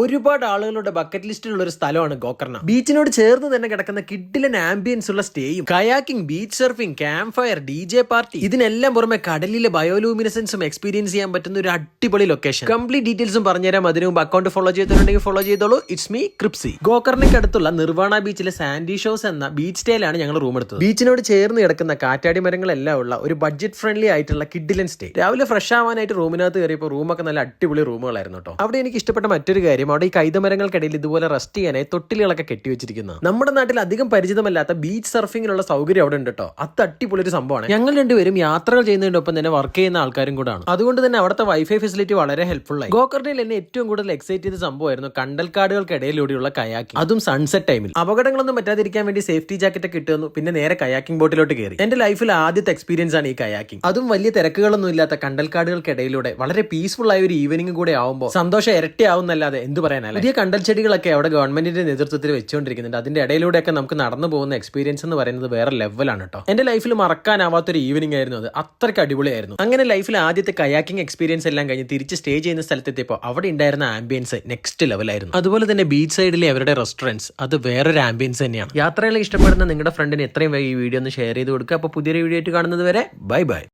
ഒരുപാട് ആളുകളുടെ ബക്കറ്റ് ലിസ്റ്റിലുള്ള ഒരു സ്ഥലമാണ് ഗോകർണ. ബീച്ചിനോട് ചേർന്ന് തന്നെ കിടക്കുന്ന കിഡിലൻ ആംബിയൻസ് ഉള്ള സ്റ്റേയും, kayaking, beach surfing, camp fire, DJ party, ഇതിനെല്ലാം പുറമെ കടലിലെ ബയോലൂമിനസൻസും എക്സ്പീരിയൻസ് ചെയ്യാൻ പറ്റുന്ന ഒരു അടിപൊളി ലൊക്കേഷൻ. കംപ്ലീറ്റ് ഡീറ്റെയിൽസും പറഞ്ഞുതരാം. അതിനു മുമ്പ് അക്കൗണ്ട് ഫോളോ ചെയ്തിട്ടുണ്ടെങ്കിൽ ഫോളോ ചെയ്തോളൂ. ഇറ്റ്സ് മീ ക്രിപ്സി. ഗോകർണയ്ക്ക് അടുത്തുള്ള നിർവാണ ബീച്ചിലെ സാൻഡി ഷോസ് എന്ന ബീച്ച് സ്റ്റേയിലാണ് ഞങ്ങൾ റൂം എടുത്തത്. ബീച്ചിനോട് ചേർന്ന് കിടക്കുന്ന കാറ്റാടി മരങ്ങളെല്ലാം ഉള്ള ഒരു ബഡ്ജറ്റ് ഫ്രണ്ട്ലി ആയിട്ടുള്ള കിഡിലൻ സ്റ്റേ. രാവിലെ ഫ്രഷ് ആവാനായിട്ട് റൂമിനകത്ത് കയറിയപ്പോൾ റൂമൊക്കെ നല്ല അടിപൊളി റൂമുകളായിരുന്നു കേട്ടോ. അവിടെ എനിക്ക് ഇഷ്ടപ്പെട്ട മറ്റൊരു കാര്യം, അവിടെ ഈ കൈതമരങ്ങൾക്കിടയിൽ ഇതുപോലെ റെസ്റ്റ് ചെയ്യാനായി തൊട്ടിലുകളൊക്കെ കെട്ടിവെച്ചിരിക്കുന്നത്. നമ്മുടെ നാട്ടിൽ അധികം പരിചിതമല്ലാത്ത ബീച്ച് സർഫിങ്ങിനുള്ള സൗകര്യം അവിടെ ഉണ്ട് കേട്ടോ. അത് അടിപൊളി ഒരു സംഭവമാണ്. ഞങ്ങൾ രണ്ടുപേരും യാത്രകൾ ചെയ്യുന്നതിനൊപ്പം തന്നെ വർക്ക് ചെയ്യുന്ന ആൾക്കാരും കൂടാണ്. അതുകൊണ്ട് തന്നെ അവിടുത്തെ വൈഫൈ ഫെസിലിറ്റി വളരെ ഹെൽപ്ഫുൾ ആയി. ഗോകർണയിൽ എന്നെ ഏറ്റവും കൂടുതൽ എക്സൈറ്റ് ചെയ്ത സംഭവമായിരുന്നു കണ്ടൽക്കാടുകൾക്കിടയിലൂടെയുള്ള കയാക്കിംഗ്, അതും സൺസെറ്റ് ടൈമിൽ. അപകടങ്ങളൊന്നും പറ്റാതിരിക്കാൻ വേണ്ടി സേഫ്റ്റി ജാക്കറ്റ് ഒക്കെ ഇട്ടുവന്നു. പിന്നെ നേരെ കയാക്കിംഗ് ബോട്ടിലോട്ട് കയറി. എന്റെ ലൈഫിൽ ആദ്യത്തെ എക്സ്പീരിയൻസ് ആണ് ഈ കയാക്കിംഗ്. അതും വലിയ തിരക്കുകളൊന്നും ഇല്ലാത്ത കണ്ടൽക്കാടുകൾക്കിടയിലൂടെ വളരെ പീസ്ഫുൾ ആയ ഒരു ഈവനിംഗ് കൂടെ ആവുമ്പോൾ സന്തോഷം ഇരട്ടിയാവുന്നല്ലാതെ എന്ത് പറയാനല്ല. പുതിയ കണ്ടൽ ചെടികളൊക്കെ അവിടെ ഗവൺമെന്റിന്റെ നേതൃത്വത്തിൽ വെച്ചുകൊണ്ടിരിക്കുന്നുണ്ട്. അതിന്റെ ഇടയിലൂടെയൊക്കെ നമുക്ക് നടന്നു പോകുന്ന എക്സ്പീരിയൻസ് എന്ന് പറയുന്നത് വേറെ ലെവലാണ് കേട്ടോ. എന്റെ ലൈഫിൽ മറക്കാനാവാത്തൊരു ഈവനിംഗ് ആയിരുന്നു അത്. അത്രയ്ക്ക് അടിപൊളിയായിരുന്നു. അങ്ങനെ ലൈഫിൽ ആദ്യത്തെ കയാക്കിംഗ് എക്സ്പീരിയൻസ് എല്ലാം കഴിഞ്ഞ് തിരിച്ച് സ്റ്റേ ചെയ്യുന്ന സ്ഥലത്തെത്തിയപ്പോൾ അവിടെ ഉണ്ടായിരുന്ന ആംബിയൻസ് നെക്സ്റ്റ് ലെവലായിരുന്നു. അതുപോലെ തന്നെ ബീച്ച് സൈഡിലെ അവരുടെ റെസ്റ്റോറൻറ്റ്സ്, അത് വേറൊരു ആംബിയൻസ് തന്നെയാണ്. യാത്രകളെ ഇഷ്ടപ്പെടുന്ന നിങ്ങളുടെ ഫ്രണ്ടിന് എത്രയും വേഗം ഈ വീഡിയോ ഒന്ന് ഷെയർ ചെയ്ത് കൊടുക്കുക. അപ്പോൾ പുതിയൊരു വീഡിയോ ആയിട്ട് കാണുന്നത് വരെ ബൈ ബൈ.